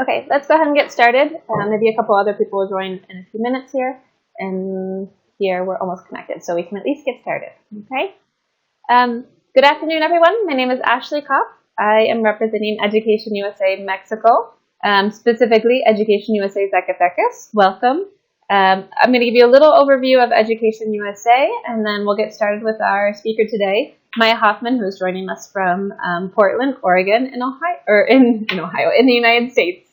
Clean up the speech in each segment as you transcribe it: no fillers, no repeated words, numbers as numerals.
Okay, let's go ahead and get started. Maybe a couple other people will join in a few minutes here. And here we're almost connected, so we can at least get started. Okay. Good afternoon, everyone. My name is Ashley Kopp. I am representing Education USA Mexico, specifically Education USA Zacatecas. Welcome. I'm going to give you a little overview of Education USA, and then we'll get started with our speaker today, Maya Hoffman, who's joining us from Portland, Oregon, in the United States.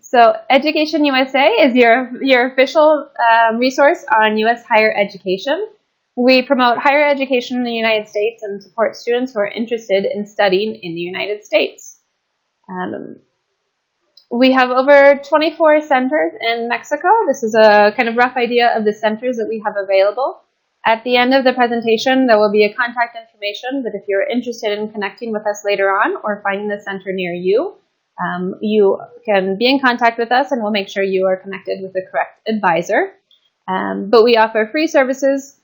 So Education USA is your official resource on U.S. higher education. We promote higher education in the United States and support students who are interested in studying in the United States. We have over 24 centers in Mexico. This is a kind of rough idea of the centers that we have available. At the end of the presentation, there will be a contact information that if you're interested in connecting with us later on or finding the center near you, you can be in contact with us and we'll make sure you are connected with the correct advisor. But we offer free services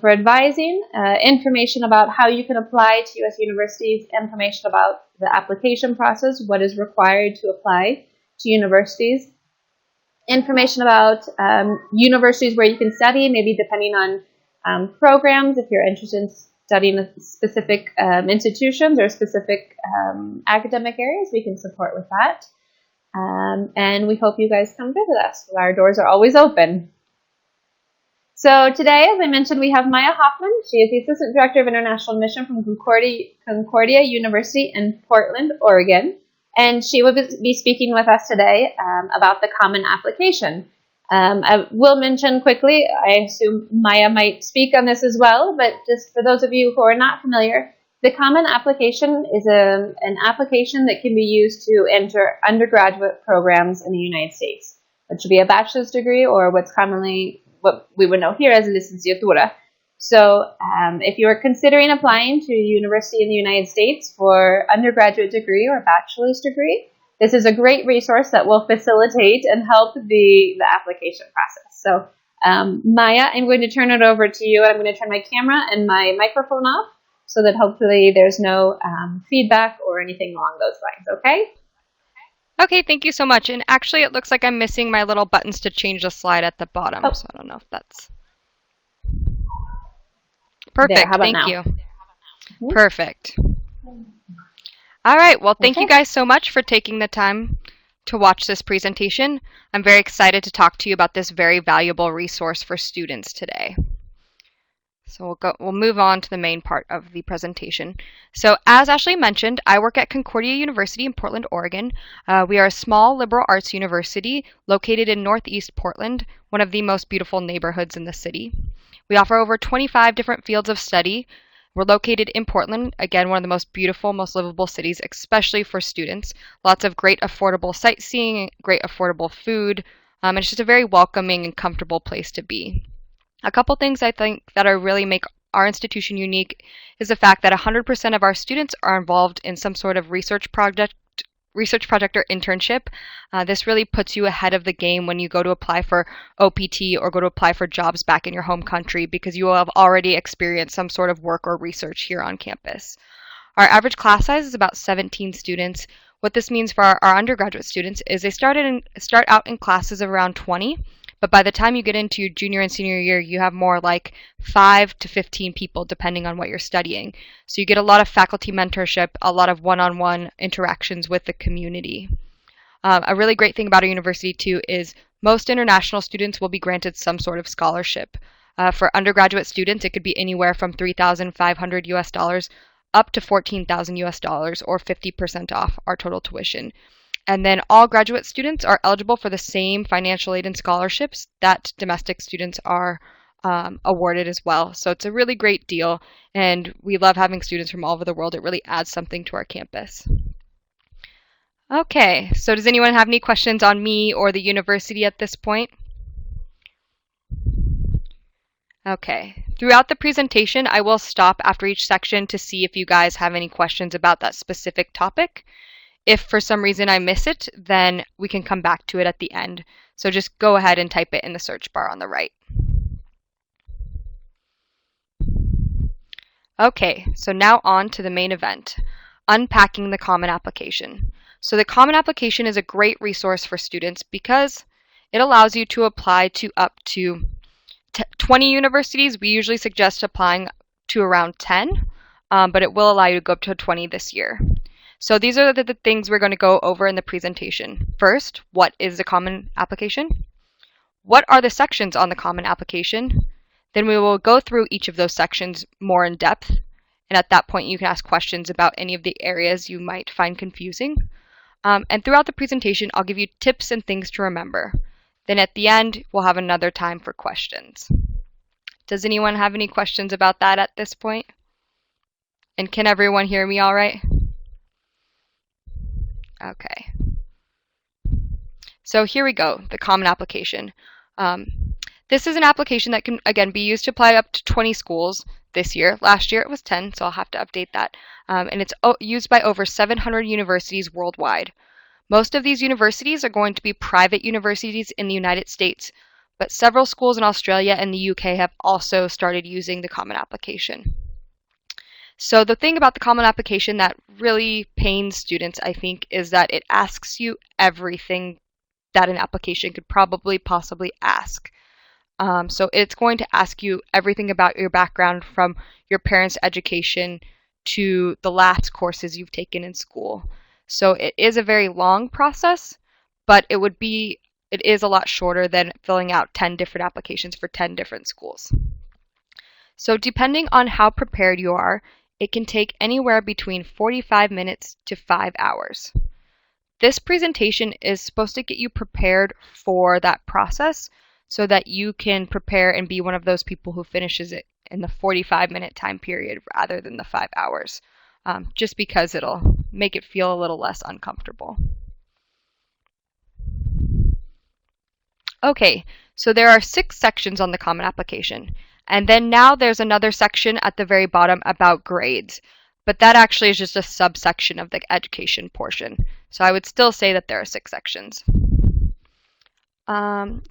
for advising, information about how you can apply to U.S. universities, information about the application process, what is required to apply to universities, information about universities where you can study, maybe depending on programs, if you're interested in studying specific institutions or specific academic areas, we can support with that. And we hope you guys come visit us. Our doors are always open. So today, as I mentioned, we have Maya Hoffman. She is the Assistant Director of International Admission from Concordia University in Portland, Oregon. And she will be speaking with us today about the Common Application. I will mention quickly, I assume Maya might speak on this as well, but just for those of you who are not familiar, the Common Application is an application that can be used to enter undergraduate programs in the United States, which would be a bachelor's degree or what we would know here as a licenciatura. So if you are considering applying to a university in the United States for undergraduate degree or bachelor's degree, this is a great resource that will facilitate and help the application process. So Maya, I'm going to turn it over to you, and I'm going to turn my camera and my microphone off so that hopefully there's no feedback or anything along those lines, okay? Okay, thank you so much. And actually, it looks like I'm missing my little buttons to change the slide at the bottom, so I don't know if that's... Perfect, thank you. Mm-hmm. Perfect. All right, well, thank you guys so much for taking the time to watch this presentation. I'm very excited to talk to you about this very valuable resource for students today. So we'll move on to the main part of the presentation. So as Ashley mentioned, I work at Concordia University in Portland, Oregon. We are a small liberal arts university located in Northeast Portland, one of the most beautiful neighborhoods in the city. We offer over 25 different fields of study. We're located in Portland, again, one of the most beautiful, most livable cities, especially for students. Lots of great affordable sightseeing, great affordable food, and it's just a very welcoming and comfortable place to be. A couple things I think that really make our institution unique is the fact that 100% of our students are involved in some sort of research project or internship. This really puts you ahead of the game when you go to apply for OPT or go to apply for jobs back in your home country because you will have already experienced some sort of work or research here on campus. Our average class size is about 17 students. What this means for our undergraduate students is they start out in classes of around 20, but by the time you get into your junior and senior year, you have more like 5 to 15 people, depending on what you're studying. So you get a lot of faculty mentorship, a lot of one-on-one interactions with the community. A really great thing about our university, too, is most international students will be granted some sort of scholarship. For undergraduate students, it could be anywhere from $3,500 US up to $14,000 US, or 50% off our total tuition. And then all graduate students are eligible for the same financial aid and scholarships that domestic students are awarded as well. So it's a really great deal, and we love having students from all over the world. It really adds something to our campus. Okay, so does anyone have any questions on me or the university at this point? Okay, throughout the presentation, I will stop after each section to see if you guys have any questions about that specific topic. If for some reason I miss it, then we can come back to it at the end. So just go ahead and type it in the search bar on the right. Okay, so now on to the main event. Unpacking the Common Application. So the Common Application is a great resource for students because it allows you to apply to up to 20 universities. We usually suggest applying to around 10, but it will allow you to go up to 20 this year. So these are the things we're going to go over in the presentation. First, what is the Common Application? What are the sections on the Common Application? Then we will go through each of those sections more in depth. And at that point, you can ask questions about any of the areas you might find confusing. And throughout the presentation, I'll give you tips and things to remember. Then at the end, we'll have another time for questions. Does anyone have any questions about that at this point? And can everyone hear me all right? Okay. So here we go, the Common Application. This is an application that can, again, be used to apply up to 20 schools this year. Last year it was 10, so I'll have to update that. And it's used by over 700 universities worldwide. Most of these universities are going to be private universities in the United States, but several schools in Australia and the UK have also started using the Common Application. So the thing about the Common Application that really pains students, I think, is that it asks you everything that an application could possibly ask. So it's going to ask you everything about your background, from your parents' education to the last courses you've taken in school. So it is a very long process, but it is a lot shorter than filling out 10 different applications for 10 different schools. So depending on how prepared you are, it can take anywhere between 45 minutes to 5 hours. This presentation is supposed to get you prepared for that process so that you can prepare and be one of those people who finishes it in the 45-minute time period rather than the 5 hours, just because it'll make it feel a little less uncomfortable. Okay, so there are 6 sections on the Common Application. And then now there's another section at the very bottom about grades. But that actually is just a subsection of the education portion. So I would still say that there are 6 sections.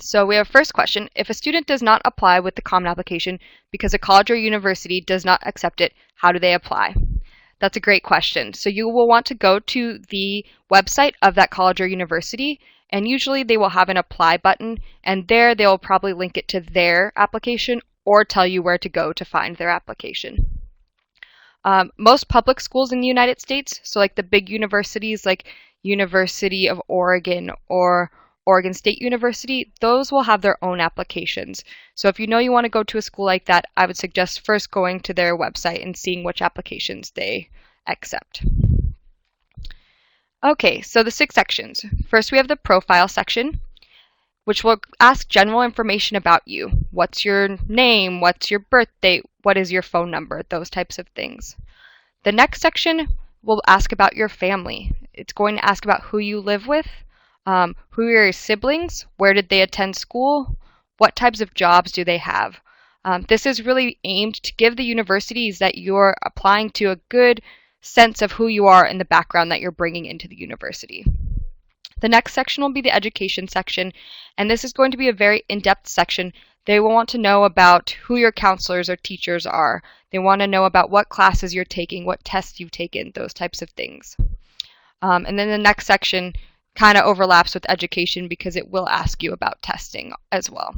So we have first question. If a student does not apply with the Common Application because a college or university does not accept it, how do they apply? That's a great question. So you will want to go to the website of that college or university, and usually they will have an apply button, and there they will probably link it to their application or tell you where to go to find their application. Most public schools in the United States, so like the big universities like University of Oregon or Oregon State University, those will have their own applications. So if you know you want to go to a school like that, I would suggest first going to their website and seeing which applications they accept. Okay, so the 6 sections. First we have the profile section, which will ask general information about you. What's your name? What's your birth date? What is your phone number? Those types of things. The next section will ask about your family. It's going to ask about who you live with, who are your siblings, where did they attend school, what types of jobs do they have. This is really aimed to give the universities that you're applying to a good sense of who you are and the background that you're bringing into the university. The next section will be the education section, and this is going to be a very in-depth section. They will want to know about who your counselors or teachers are. They want to know about what classes you're taking, what tests you've taken, those types of things. And then the next section kind of overlaps with education because it will ask you about testing as well.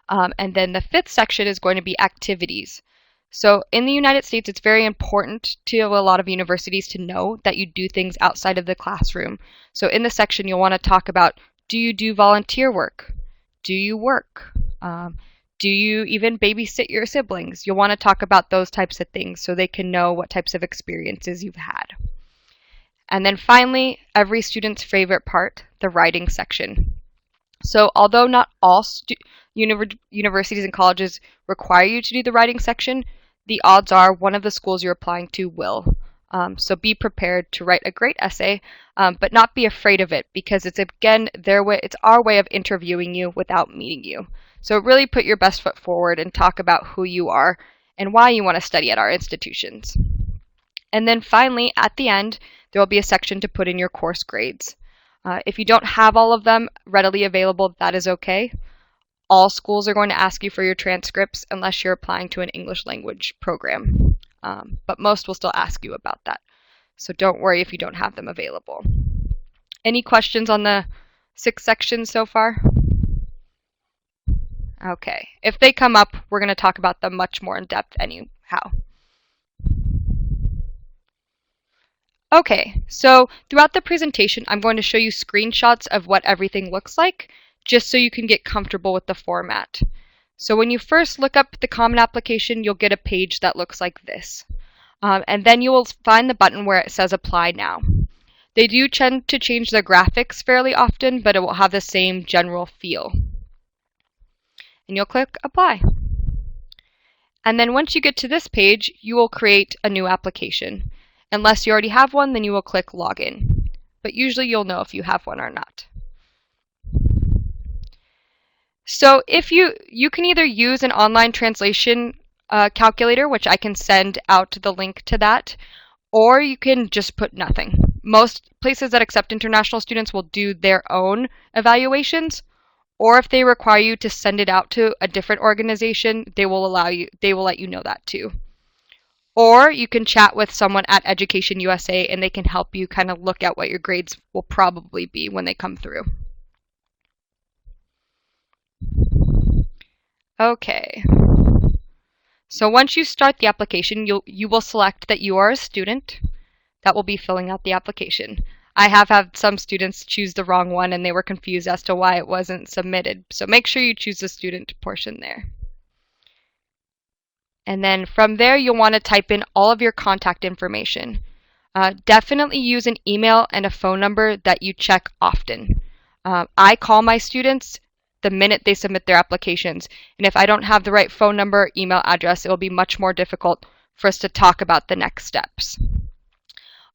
And then the 5th section is going to be activities. So in the United States, it's very important to a lot of universities to know that you do things outside of the classroom. So in this section, you'll want to talk about, do you do volunteer work? Do you work? Do you even babysit your siblings? You'll want to talk about those types of things so they can know what types of experiences you've had. And then finally, every student's favorite part, the writing section. So although not all universities and colleges require you to do the writing section, the odds are one of the schools you're applying to will. So be prepared to write a great essay, but not be afraid of it because it's, again, it's our way of interviewing you without meeting you. So really put your best foot forward and talk about who you are and why you want to study at our institutions. And then finally, at the end, there will be a section to put in your course grades. If you don't have all of them readily available, that is okay. All schools are going to ask you for your transcripts unless you're applying to an English language program. But most will still ask you about that. So don't worry if you don't have them available. Any questions on the 6 sections so far? Okay. If they come up, we're going to talk about them much more in depth anyhow. Okay, so throughout the presentation, I'm going to show you screenshots of what everything looks like, just so you can get comfortable with the format. So when you first look up the Common Application, you'll get a page that looks like this. And then you will find the button where it says Apply Now. They do tend to change the graphics fairly often, but it will have the same general feel. And you'll click Apply. And then once you get to this page, you will create a new application. Unless you already have one, then you will click Login. But usually you'll know if you have one or not. So if you can either use an online translation calculator, which I can send out the link to that, or you can just put nothing. Most places that accept international students will do their own evaluations, or if they require you to send it out to a different organization, they will let you know that too. Or you can chat with someone at Education USA and they can help you kind of look at what your grades will probably be when they come through. Okay. So once you start the application, you will select that you are a student that will be filling out the application. I have had some students choose the wrong one and they were confused as to why it wasn't submitted. So make sure you choose the student portion there. And then from there, you'll want to type in all of your contact information. Definitely use an email and a phone number that you check often. I call my students the minute they submit their applications. And if I don't have the right phone number or email address, it will be much more difficult for us to talk about the next steps.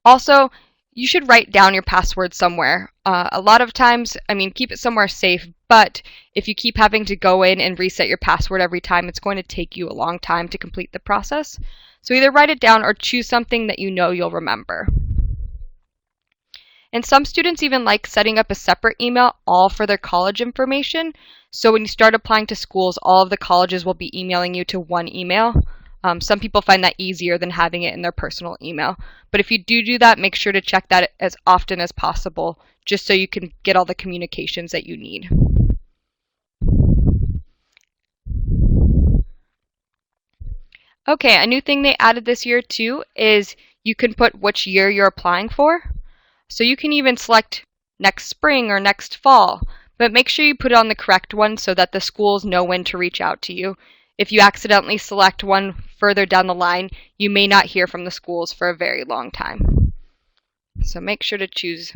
Also, you should write down your password somewhere. A lot of times, keep it somewhere safe, but if you keep having to go in and reset your password every time, it's going to take you a long time to complete the process. So either write it down or choose something that you know you'll remember. And some students even like setting up a separate email all for their college information. So when you start applying to schools, all of the colleges will be emailing you to one email. Some people find that easier than having it in their personal email. But if you do that, make sure to check that as often as possible, just so you can get all the communications that you need. Okay, a new thing they added this year too is you can put which year you're applying for. So you can even select next spring or next fall, but make sure you put it on the correct one so that the schools know when to reach out to you. If you accidentally select one further down the line, you may not hear from the schools for a very long time. So make sure to choose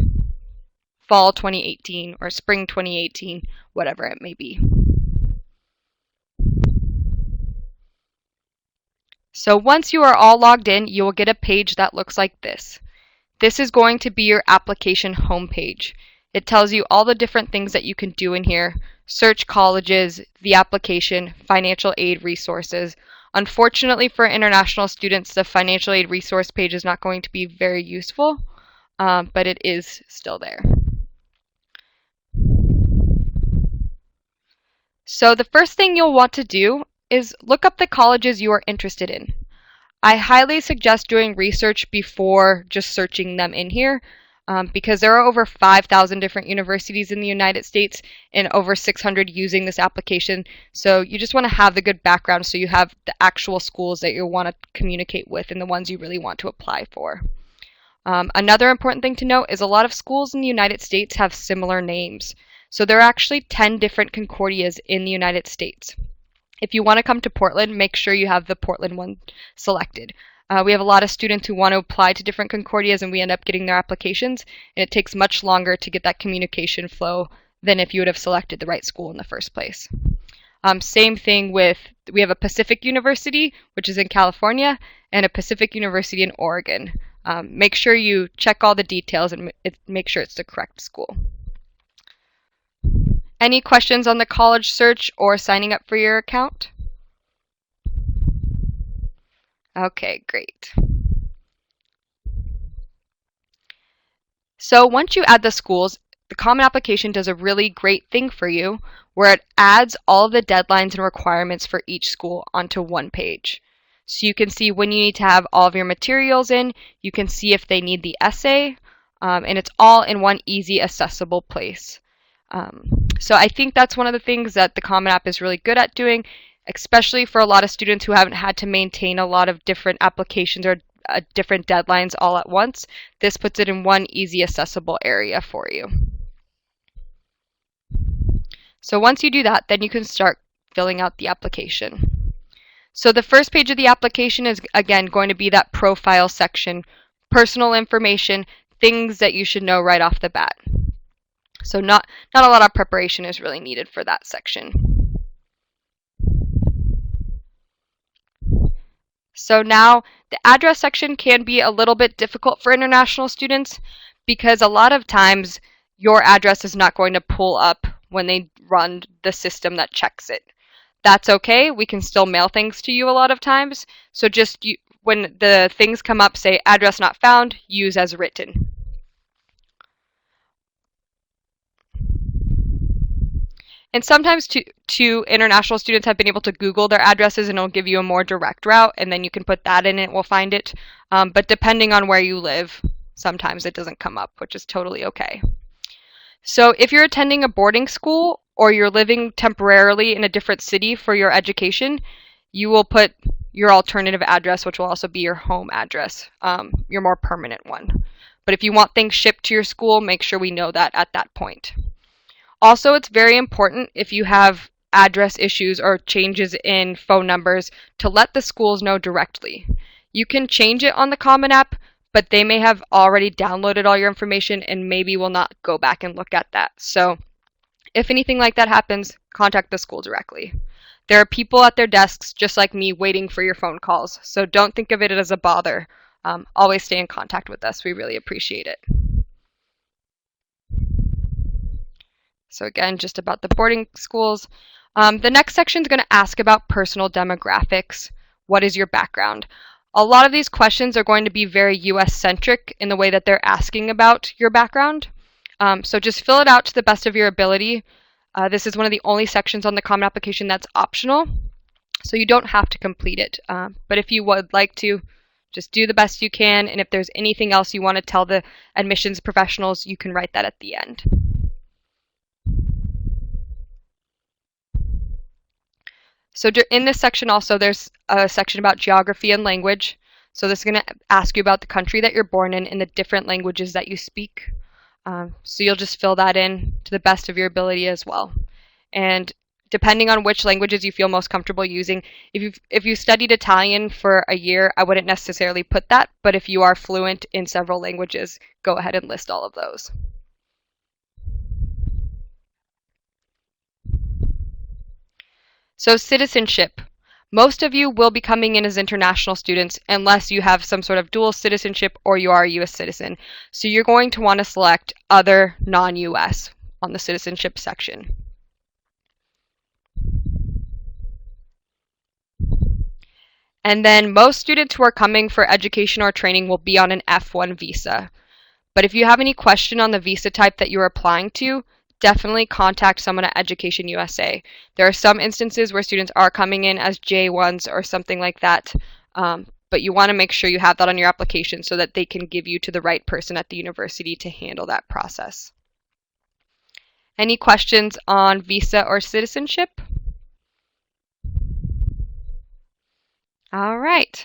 fall 2018 or spring 2018, whatever it may be. So once you are all logged in, you will get a page that looks like this. This is going to be your application homepage. It tells you all the different things that you can do in here. Search colleges, the application, financial aid resources. Unfortunately for international students, the financial aid resource page is not going to be very useful, but it is still there. So the first thing you'll want to do is look up the colleges you are interested in. I highly suggest doing research before just searching them in here. Because there are over 5,000 different universities in the United States and over 600 using this application. So you just want to have the good background so you have the actual schools that you want to communicate with and the ones you really want to apply for. Another important thing to note is a lot of schools in the United States have similar names. So there are actually 10 different Concordias in the United States. If you want to come to Portland, make sure you have the Portland one selected. We have a lot of students who want to apply to different Concordias and we end up getting their applications, and it takes much longer to get that communication flow than if you would have selected the right school in the first place. Same thing with, we have a Pacific University, which is in California, and a Pacific University in Oregon. Make sure you check all the details and make sure it's the correct school. Any questions on the college search or signing up for your account? Okay, great. So once you add the schools, the Common Application does a really great thing for you where it adds all of the deadlines and requirements for each school onto one page. So you can see when you need to have all of your materials in, you can see if they need the essay, and it's all in one easy, accessible place. So I think that's one of the things that the Common App is really good at doing, especially for a lot of students who haven't had to maintain a lot of different applications or different deadlines all at once. This puts it in one easy, accessible area for you. So once you do that, then you can start filling out the application. So the first page of the application is, again, going to be that profile section, personal information, things that you should know right off the bat. So not a lot of preparation is really needed for that section. So now the address section can be a little bit difficult for international students because a lot of times your address is not going to pull up when they run the system that checks it. That's okay. We can still mail things to you a lot of times. So just when the things come up, say address not found, use as written. And sometimes international students have been able to Google their addresses and it'll give you a more direct route, and then you can put that in and it will find it. But depending on where you live, sometimes it doesn't come up, which is totally okay. So if you're attending a boarding school or you're living temporarily in a different city for your education, you will put your alternative address, which will also be your home address, your more permanent one. But if you want things shipped to your school, make sure we know that at that point. Also, it's very important if you have address issues or changes in phone numbers to let the schools know directly. You can change it on the Common App, but they may have already downloaded all your information and maybe will not go back and look at that. So if anything like that happens, contact the school directly. There are people at their desks, just like me, waiting for your phone calls. So don't think of it as a bother. Always stay in contact with us. We really appreciate it. So again, just about the boarding schools. The next section is going to ask about personal demographics. What is your background? A lot of these questions are going to be very US-centric in the way that they're asking about your background. So just fill it out to the best of your ability. This is one of the only sections on the Common Application that's optional, so you don't have to complete it. But if you would like to, just do the best you can, and if there's anything else you want to tell the admissions professionals, you can write that at the end. So in this section also, there's a section about geography and language. So this is going to ask you about the country that you're born in and the different languages that you speak. So you'll just fill that in to the best of your ability as well. And depending on which languages you feel most comfortable using, if you studied Italian for a year, I wouldn't necessarily put that, but if you are fluent in several languages, go ahead and list all of those. So citizenship. Most of you will be coming in as international students unless you have some sort of dual citizenship or you are a US citizen. So you're going to want to select other non-US on the citizenship section. And then most students who are coming for education or training will be on an F1 visa. But if you have any question on the visa type that you're applying to, definitely contact someone at Education USA. There are some instances where students are coming in as J1s or something like that, but you want to make sure you have that on your application so that they can give you to the right person at the university to handle that process. Any questions on visa or citizenship? All right.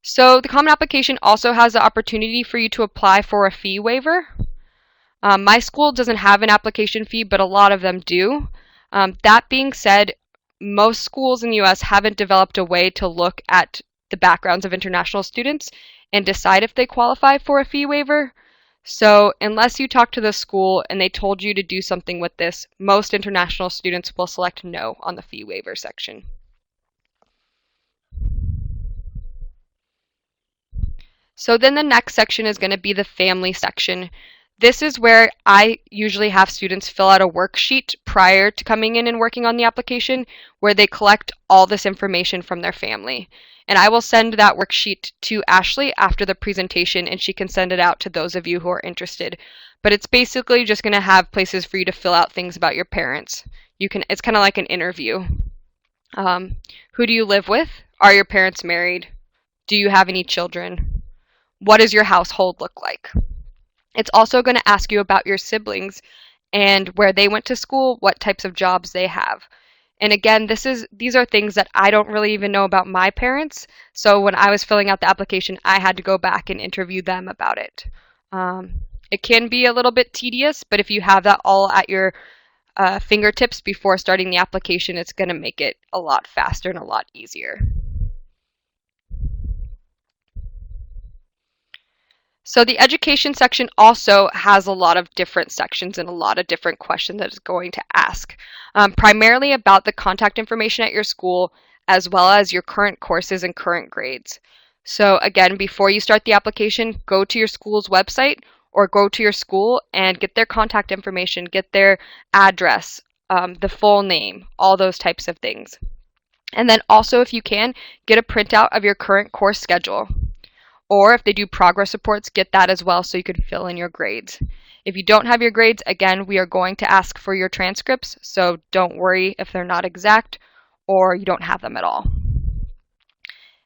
So the Common Application also has the opportunity for you to apply for a fee waiver. My school doesn't have an application fee, but a lot of them do. That being said, most schools in the US haven't developed a way to look at the backgrounds of international students and decide if they qualify for a fee waiver. So unless you talk to the school and they told you to do something with this, most international students will select no on the fee waiver section. So then the next section is going to be the family section. This is where I usually have students fill out a worksheet prior to coming in and working on the application where they collect all this information from their family. And I will send that worksheet to Ashley after the presentation and she can send it out to those of you who are interested. But it's basically just going to have places for you to fill out things about your parents. It's kind of like an interview. Who do you live with? Are your parents married? Do you have any children? What does your household look like? It's also going to ask you about your siblings and where they went to school, what types of jobs they have. And again, these are things that I don't really even know about my parents. So when I was filling out the application, I had to go back and interview them about it. It can be a little bit tedious, but if you have that all at your fingertips before starting the application, it's going to make it a lot faster and a lot easier. So the education section also has a lot of different sections and a lot of different questions that it's going to ask, primarily about the contact information at your school, as well as your current courses and current grades. So again, before you start the application, go to your school's website or go to your school and get their contact information, get their address, the full name, all those types of things. And then also, if you can, get a printout of your current course schedule. Or if they do progress reports, get that as well so you can fill in your grades. If you don't have your grades, again, we are going to ask for your transcripts, so don't worry if they're not exact or you don't have them at all.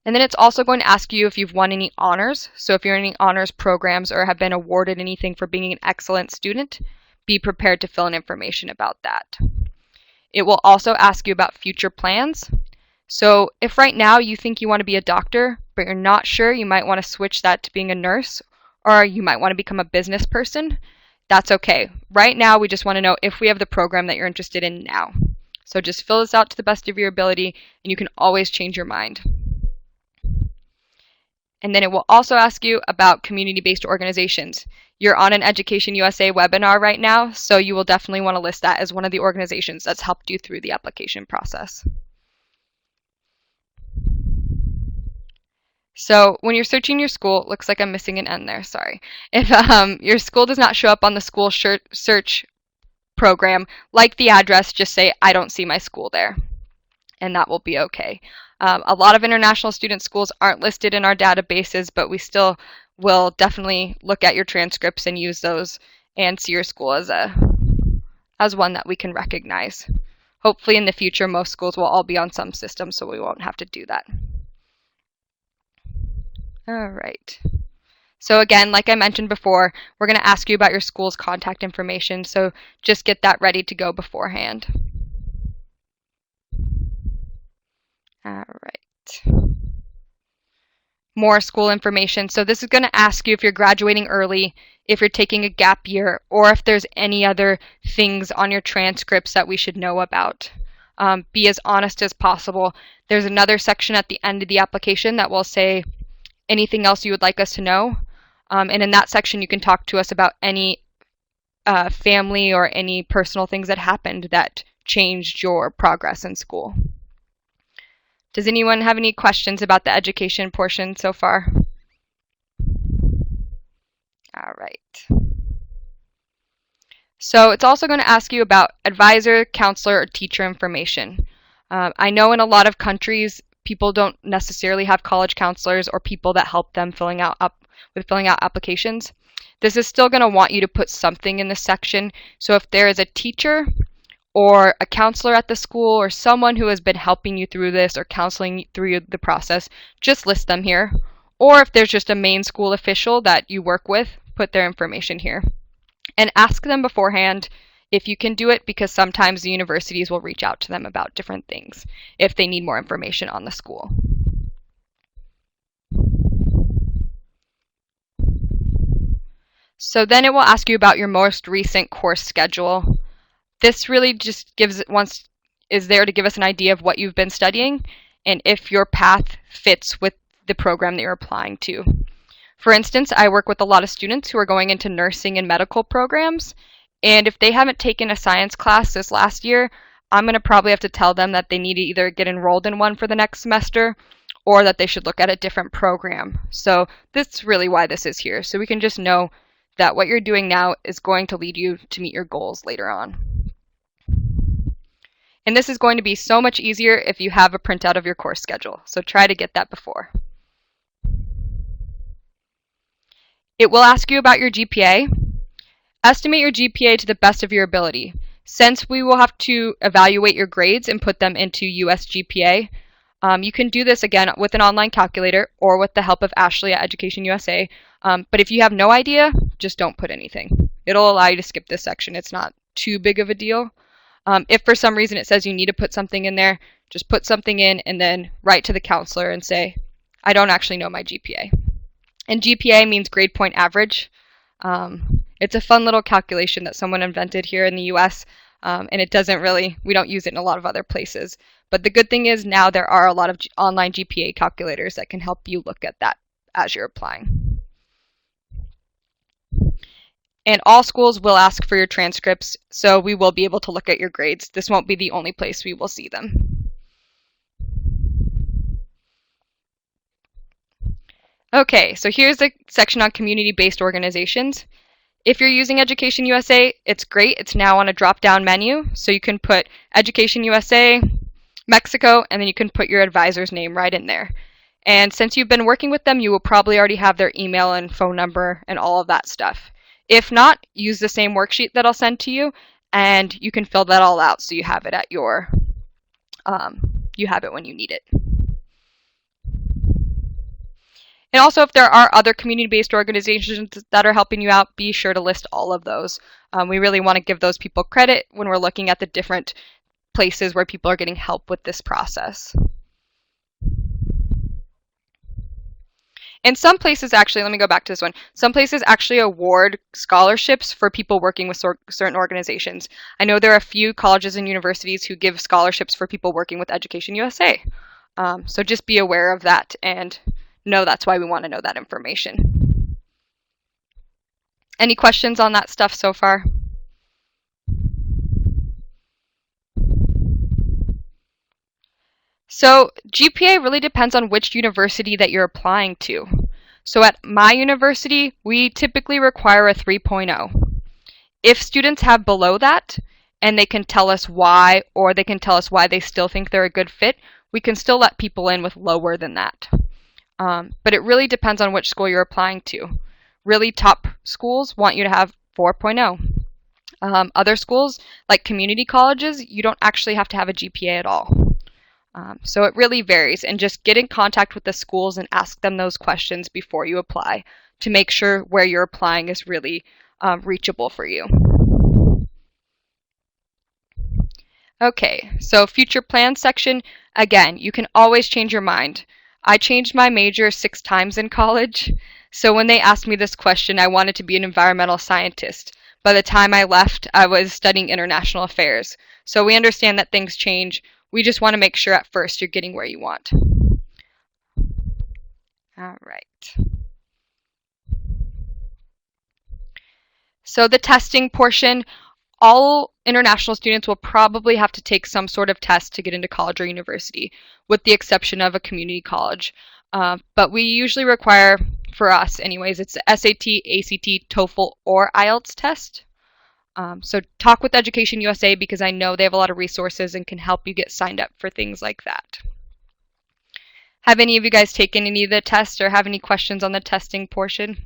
And then it's also going to ask you if you've won any honors. So if you're in any honors programs or have been awarded anything for being an excellent student, be prepared to fill in information about that. It will also ask you about future plans. So if right now you think you want to be a doctor, but you're not sure, you might want to switch that to being a nurse, or you might want to become a business person. That's okay. Right now, we just want to know if we have the program that you're interested in now. So just fill this out to the best of your ability, and you can always change your mind. And then it will also ask you about community-based organizations. You're on an Education USA webinar right now, so you will definitely want to list that as one of the organizations that's helped you through the application process. So when you're searching your school, it looks like I'm missing an N there, sorry. If your school does not show up on the school search program, like the address, just say, I don't see my school there. And that will be okay. A lot of international student schools aren't listed in our databases, but we still will definitely look at your transcripts and use those and see your school as one that we can recognize. Hopefully in the future, most schools will all be on some system, so we won't have to do that. All right. So again, like I mentioned before, we're going to ask you about your school's contact information, so just get that ready to go beforehand. All right. More school information. So this is going to ask you if you're graduating early, if you're taking a gap year, or if there's any other things on your transcripts that we should know about. Be as honest as possible. There's another section at the end of the application that will say anything else you would like us to know. And in that section, you can talk to us about any family or any personal things that happened that changed your progress in school. Does anyone have any questions about the education portion so far? All right. So it's also going to ask you about advisor, counselor, or teacher information. I know in a lot of countries, people don't necessarily have college counselors or people that help them filling out applications. This is still going to want you to put something in this section. So if there is a teacher or a counselor at the school or someone who has been helping you through this or counseling through the process, just list them here. Or if there's just a main school official that you work with, put their information here. And ask them beforehand if you can do it, because sometimes the universities will reach out to them about different things if they need more information on the school. So then it will ask you about your most recent course schedule. This really just is there to give us an idea of what you've been studying and if your path fits with the program that you're applying to. For instance, I work with a lot of students who are going into nursing and medical programs, and if they haven't taken a science class this last year, I'm going to probably have to tell them that they need to either get enrolled in one for the next semester or that they should look at a different program. So that's really why this is here. So we can just know that what you're doing now is going to lead you to meet your goals later on. And this is going to be so much easier if you have a printout of your course schedule. So try to get that before. It will ask you about your GPA. Estimate your GPA to the best of your ability. Since we will have to evaluate your grades and put them into US GPA, you can do this again with an online calculator or with the help of Ashley at Education USA. But if you have no idea, just don't put anything. It'll allow you to skip this section. It's not too big of a deal. If for some reason it says you need to put something in there, just put something in and then write to the counselor and say, I don't actually know my GPA. And GPA means grade point average. It's a fun little calculation that someone invented here in the US, and it doesn't really, we don't use it in a lot of other places. But the good thing is now there are a lot of online GPA calculators that can help you look at that as you're applying. And all schools will ask for your transcripts, so we will be able to look at your grades. This won't be the only place we will see them. Okay, so here's the section on community-based organizations. If you're using Education USA, it's great. It's now on a drop-down menu, so you can put Education USA, Mexico, and then you can put your advisor's name right in there. And since you've been working with them, you will probably already have their email and phone number and all of that stuff. If not, use the same worksheet that I'll send to you, and you can fill that all out so you have it at your, you have it when you need it. And also, if there are other community-based organizations that are helping you out, be sure to list all of those. We really want to give those people credit when we're looking at the different places where people are getting help with this process. And some places actually, let me go back to this one, some places actually award scholarships for people working with certain organizations. I know there are a few colleges and universities who give scholarships for people working with Education USA. So just be aware of that and know that's why we want to know that information. Any questions on that stuff so far? So GPA really depends on which university that you're applying to. So at my university, we typically require a 3.0. If students have below that, and they can tell us why, or they can tell us why they still think they're a good fit, we can still let people in with lower than that. But it really depends on which school you're applying to. Really top schools want you to have 4.0. Other schools, like community colleges, you don't actually have to have a GPA at all. So it really varies, and just get in contact with the schools and ask them those questions before you apply to make sure where you're applying is really reachable for you. Okay, so future plans section, again, you can always change your mind. I changed my major 6 times in college, so when they asked me this question, I wanted to be an environmental scientist. By the time I left, I was studying international affairs. So we understand that things change. We just want to make sure at first you're getting where you want. All right. So the testing portion, all international students will probably have to take some sort of test to get into college or university, with the exception of a community college. But we usually require, for us anyways, it's the SAT, ACT, TOEFL, or IELTS test. So talk with Education USA because I know they have a lot of resources and can help you get signed up for things like that. Have any of you guys taken any of the tests or have any questions on the testing portion?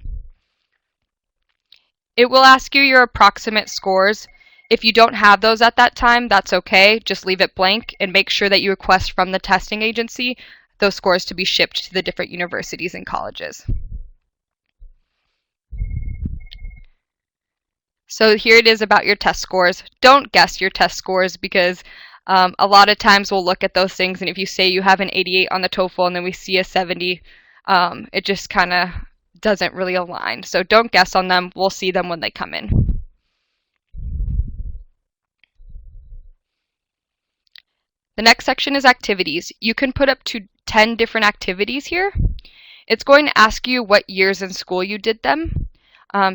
It will ask you your approximate scores. If you don't have those at that time, that's okay. Just leave it blank and make sure that you request from the testing agency those scores to be shipped to the different universities and colleges. So here it is about your test scores. Don't guess your test scores because a lot of times we'll look at those things, and if you say you have an 88 on the TOEFL and then we see a 70, it just kind of doesn't really align. So don't guess on them. We'll see them when they come in. The next section is activities. You can put up to 10 different activities here. It's going to ask you what years in school you did them.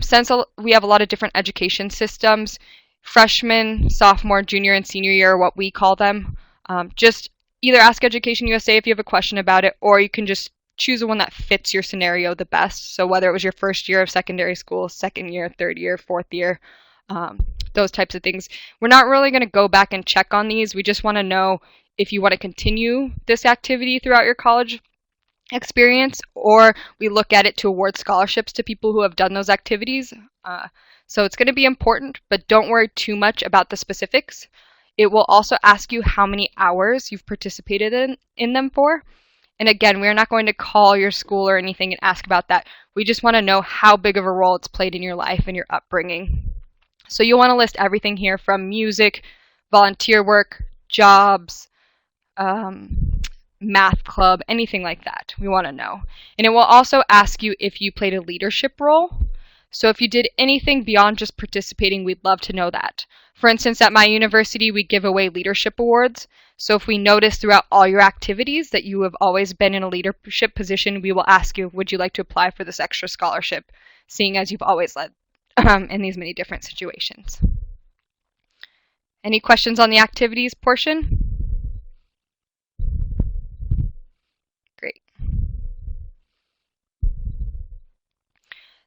Since we have a lot of different education systems, freshman, sophomore, junior, and senior year are what we call them. Just either ask Education USA if you have a question about it, or you can just choose the one that fits your scenario the best. So whether it was your first year of secondary school, second year, third year, fourth year, those types of things. We're not really going to go back and check on these. We just want to know if you want to continue this activity throughout your college experience, or we look at it to award scholarships to people who have done those activities. So it's going to be important, but don't worry too much about the specifics. It will also ask you how many hours you've participated in them for. And again, we're not going to call your school or anything and ask about that. We just want to know how big of a role it's played in your life and your upbringing. So you'll want to list everything here from music, volunteer work, jobs, math club, anything like that. We want to know. And it will also ask you if you played a leadership role. So if you did anything beyond just participating, we'd love to know that. For instance, at my university, we give away leadership awards. So if we notice throughout all your activities that you have always been in a leadership position, we will ask you, would you like to apply for this extra scholarship, seeing as you've always led in these many different situations. Any questions on the activities portion? Great.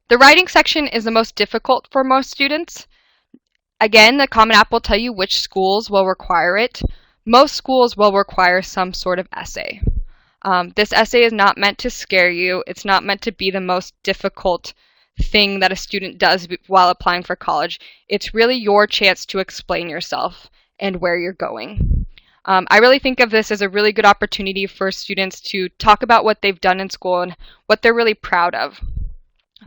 The writing section is the most difficult for most students. Again, the Common App will tell you which schools will require it. Most schools will require some sort of essay. This essay is not meant to scare you. It's not meant to be the most difficult thing that a student does while applying for college. It's really your chance to explain yourself and where you're going. I really think of this as a really good opportunity for students to talk about what they've done in school and what they're really proud of.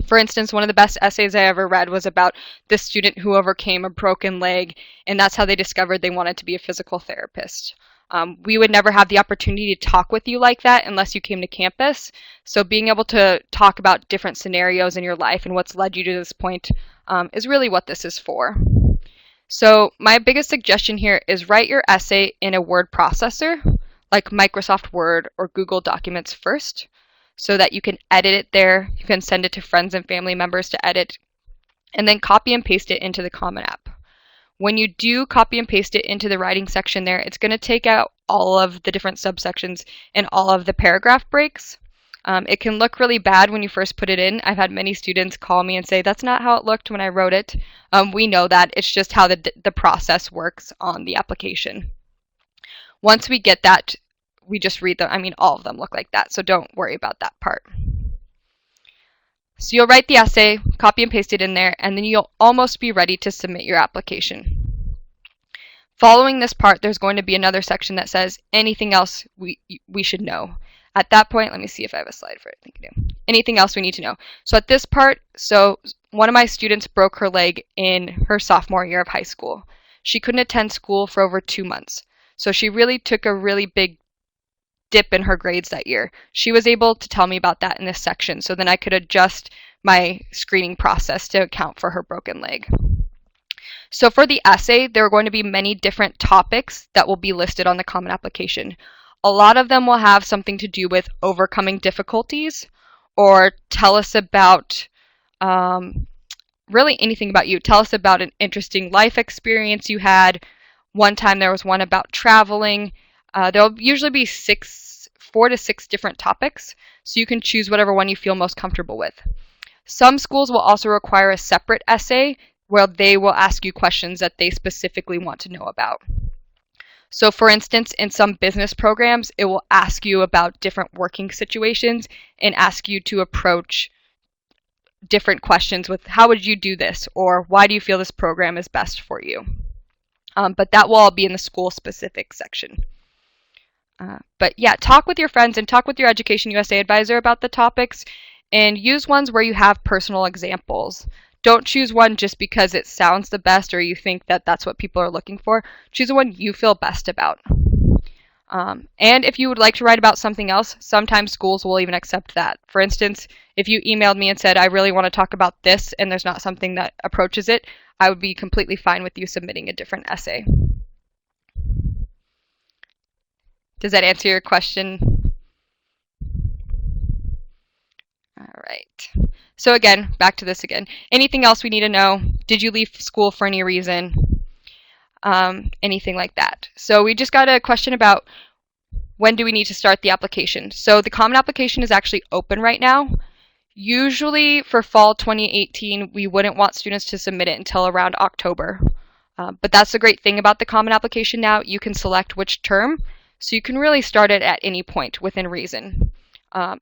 For instance, one of the best essays I ever read was about this student who overcame a broken leg, and that's how they discovered they wanted to be a physical therapist. We would never have the opportunity to talk with you like that unless you came to campus. So being able to talk about different scenarios in your life and what's led you to this point is really what this is for. So my biggest suggestion here is write your essay in a word processor, like Microsoft Word or Google Documents first, so that you can edit it there. You can send it to friends and family members to edit, and then copy and paste it into the Common App. When you do copy and paste it into the writing section there, it's going to take out all of the different subsections and all of the paragraph breaks. It can look really bad when you first put it in. I've had many students call me and say, that's not how it looked when I wrote it. We know that. It's just how the process works on the application. Once we get that, we just read them. I mean, all of them look like that, so don't worry about that part. So you'll write the essay, copy and paste it in there, and then you'll almost be ready to submit your application. Following this part, there's going to be another section that says anything else we should know. At that point, let me see if I have a slide for it. I think I do. Anything else we need to know. So at this part, one of my students broke her leg in her sophomore year of high school. She couldn't attend school for over 2 months. So she really took a really big dip in her grades that year. She was able to tell me about that in this section, so then I could adjust my screening process to account for her broken leg. So for the essay, there are going to be many different topics that will be listed on the Common Application. A lot of them will have something to do with overcoming difficulties, or tell us about really anything about you. Tell us about an interesting life experience you had. One time there was one about traveling. There'll usually be 4 to 6 different topics, so you can choose whatever one you feel most comfortable with. Some schools will also require a separate essay where they will ask you questions that they specifically want to know about. So for instance, in some business programs, it will ask you about different working situations and ask you to approach different questions with how would you do this, or why do you feel this program is best for you. But that will all be in the school-specific section. But yeah, talk with your friends and talk with your Education USA advisor about the topics, and use ones where you have personal examples. Don't choose one just because it sounds the best or you think that that's what people are looking for. Choose the one you feel best about. And if you would like to write about something else, sometimes schools will even accept that. For instance, if you emailed me and said, I really want to talk about this, and there's not something that approaches it, I would be completely fine with you submitting a different essay. Does that answer your question? All right. So again, back to this again. Anything else we need to know? Did you leave school for any reason? Anything like that. So we just got a question about when do we need to start the application. So the Common Application is actually open right now. Usually for fall 2018, we wouldn't want students to submit it until around October. But that's the great thing about the Common Application now. You can select which term. So you can really start it at any point within reason.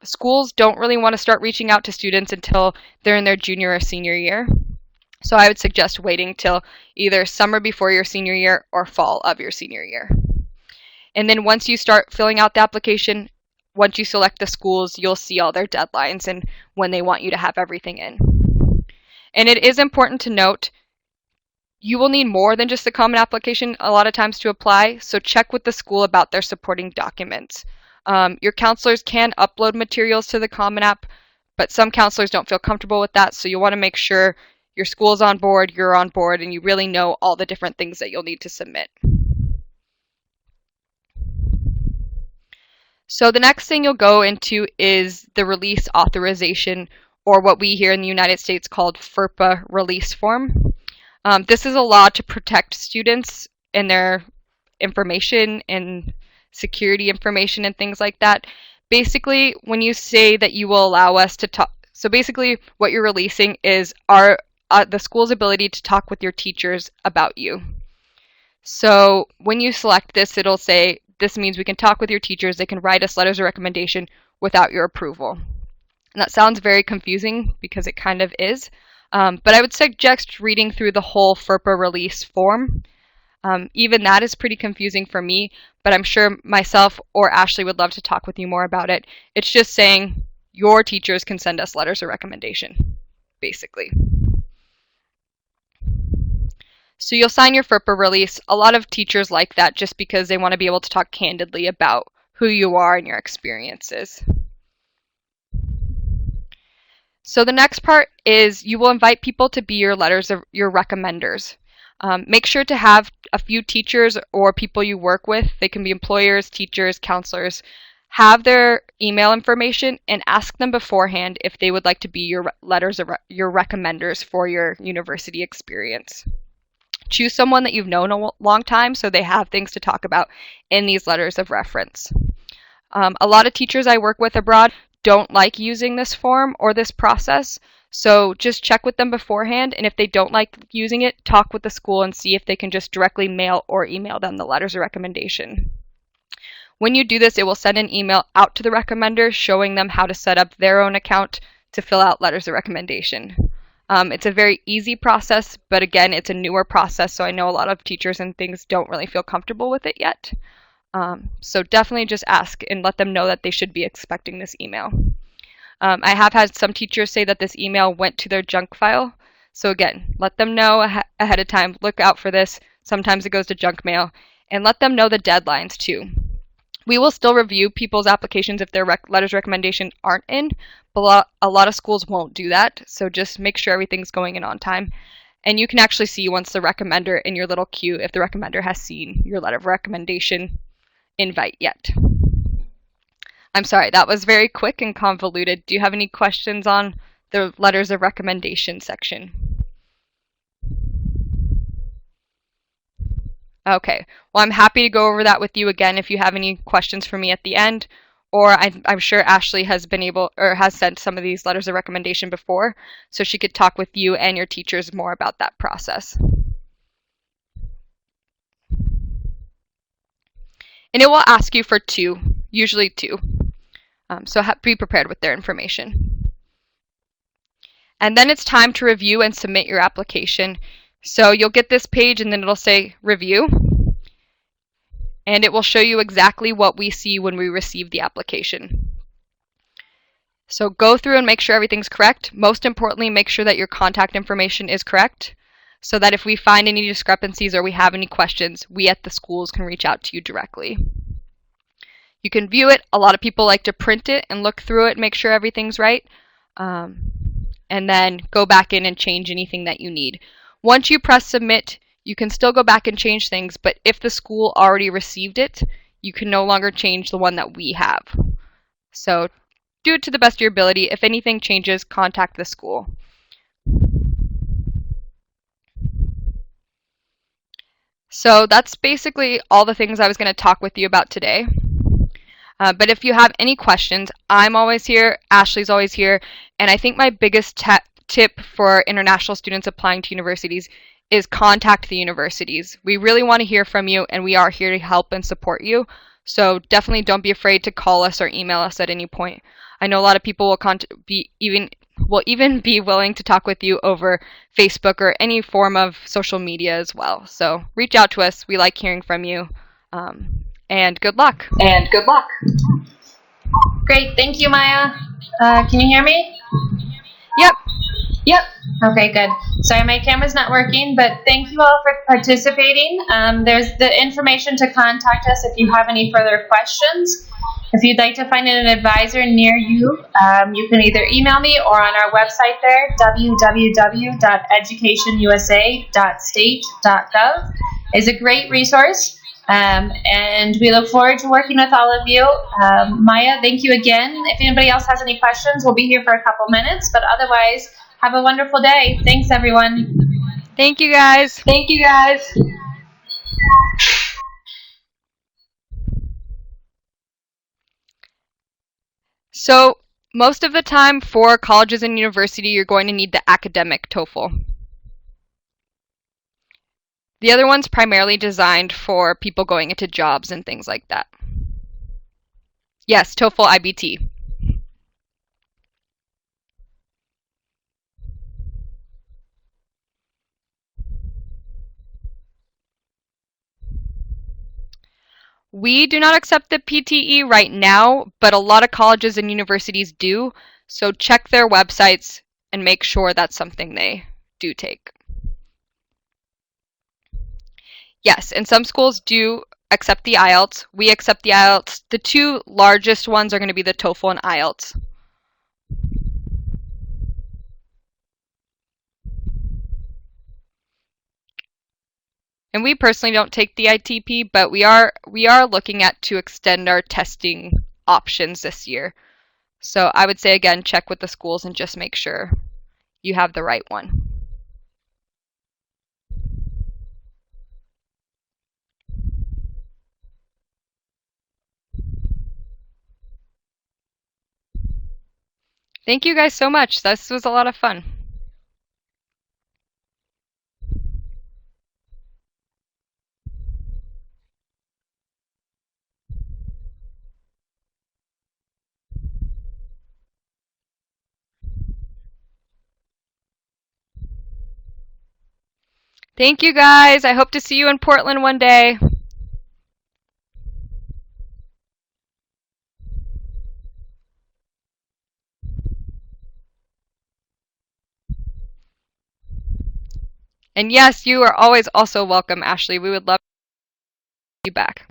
Schools don't really want to start reaching out to students until they're in their junior or senior year. So I would suggest waiting till either summer before your senior year or fall of your senior year. And then once you start filling out the application, once you select the schools, you'll see all their deadlines and when they want you to have everything in. And it is important to note, you will need more than just the Common Application a lot of times to apply, so check with the school about their supporting documents. Your counselors can upload materials to the Common App, but some counselors don't feel comfortable with that, so you want to make sure your school's on board, you're on board, and you really know all the different things that you'll need to submit. So the next thing you'll go into is the release authorization, or what we here in the United States called FERPA release form. This is a law to protect students and their information and security information and things like that. Basically, when you say that you will allow us to talk, so basically what you're releasing is the school's ability to talk with your teachers about you. So when you select this, it'll say, this means we can talk with your teachers, they can write us letters of recommendation without your approval. And that sounds very confusing because it kind of is, but I would suggest reading through the whole FERPA release form. Even that is pretty confusing for me, but I'm sure myself or Ashley would love to talk with you more about it. It's just saying your teachers can send us letters of recommendation, basically. So you'll sign your FERPA release. A lot of teachers like that just because they want to be able to talk candidly about who you are and your experiences. So the next part is you will invite people to be your recommenders. Make sure to have a few teachers or people you work with. They can be employers, teachers, counselors. Have their email information and ask them beforehand if they would like to be your recommenders for your university experience. Choose someone that you've known a long time so they have things to talk about in these letters of reference. A lot of teachers I work with abroad don't like using this form or this process, so just check with them beforehand, and if they don't like using it, talk with the school and see if they can just directly mail or email them the letters of recommendation. When you do this, it will send an email out to the recommender showing them how to set up their own account to fill out letters of recommendation. It's a very easy process, but again, it's a newer process, so I know a lot of teachers and things don't really feel comfortable with it yet. So definitely just ask and let them know that they should be expecting this email. I have had some teachers say that this email went to their junk file. So again, let them know ahead of time, look out for this. Sometimes it goes to junk mail, and let them know the deadlines too. We will still review people's applications if their letters of recommendation aren't in, but a lot of schools won't do that, so just make sure everything's going in on time. And you can actually see once the recommender in your little queue if the recommender has seen your letter of recommendation invite yet. I'm sorry, that was very quick and convoluted. Do you have any questions on the letters of recommendation section? Okay, well, I'm happy to go over that with you again if you have any questions for me at the end, or I'm sure Ashley has sent some of these letters of recommendation before, so she could talk with you and your teachers more about that process. And it will ask you for usually two, so be prepared with their information. And then it's time to review and submit your application. So you'll get this page and then it'll say review. And it will show you exactly what we see when we receive the application. So go through and make sure everything's correct. Most importantly, make sure that your contact information is correct so that if we find any discrepancies or we have any questions, we at the schools can reach out to you directly. You can view it. A lot of people like to print it and look through it, make sure everything's right, and then go back in and change anything that you need. Once you press submit, you can still go back and change things, but if the school already received it, you can no longer change the one that we have. So do it to the best of your ability. If anything changes, contact the school. So that's basically all the things I was going to talk with you about today. But if you have any questions, I'm always here, Ashley's always here, and I think my biggest tip for international students applying to universities is contact the universities. We really want to hear from you, and we are here to help and support you. So definitely don't be afraid to call us or email us at any point. I know a lot of people will we'll even be willing to talk with you over Facebook or any form of social media as well. So reach out to us. We like hearing from you. And good luck. Great. Thank you, Maya. Can you hear me? Yep. Okay, good. Sorry, my camera's not working, but thank you all for participating. There's the information to contact us if you have any further questions. If you'd like to find an advisor near you, you can either email me or on our website there, www.educationusa.state.gov is a great resource. And we look forward to working with all of you. Maya, thank you again. If anybody else has any questions, we'll be here for a couple minutes, but otherwise, have a wonderful day. Thanks, everyone. Thank you, guys. So most of the time for colleges and university, you're going to need the academic TOEFL. The other one's primarily designed for people going into jobs and things like that. Yes, TOEFL IBT. We do not accept the PTE right now, but a lot of colleges and universities do, so check their websites and make sure that's something they do take. Yes, and some schools do accept the IELTS. We accept the IELTS. The two largest ones are going to be the TOEFL and IELTS. And we personally don't take the ITP, but we are looking at to extend our testing options this year. So I would say again, check with the schools and just make sure you have the right one. Thank you guys so much. This was a lot of fun. Thank you guys. I hope to see you in Portland one day. And yes, you are always also welcome, Ashley. We would love you back.